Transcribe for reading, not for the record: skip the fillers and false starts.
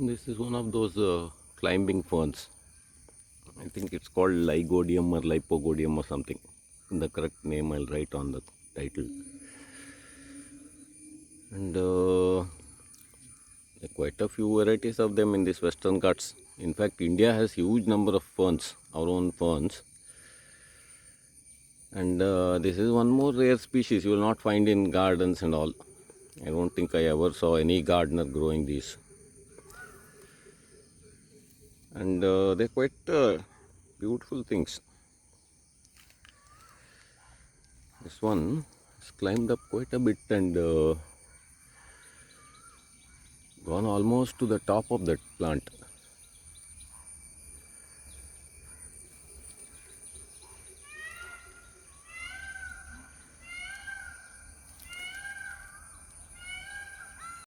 This is one of those climbing ferns. I think it's called Lygodium or Lipogodium or something. The correct name I'll write on the title. And there are quite a few varieties of them in this Western Ghats. In fact, India has huge number of ferns, our own ferns. And this is one more rare species you will not find in gardens and all. I don't think I ever saw any gardener growing these. And they're quite beautiful things. This one has climbed up quite a bit and gone almost to the top of that plant.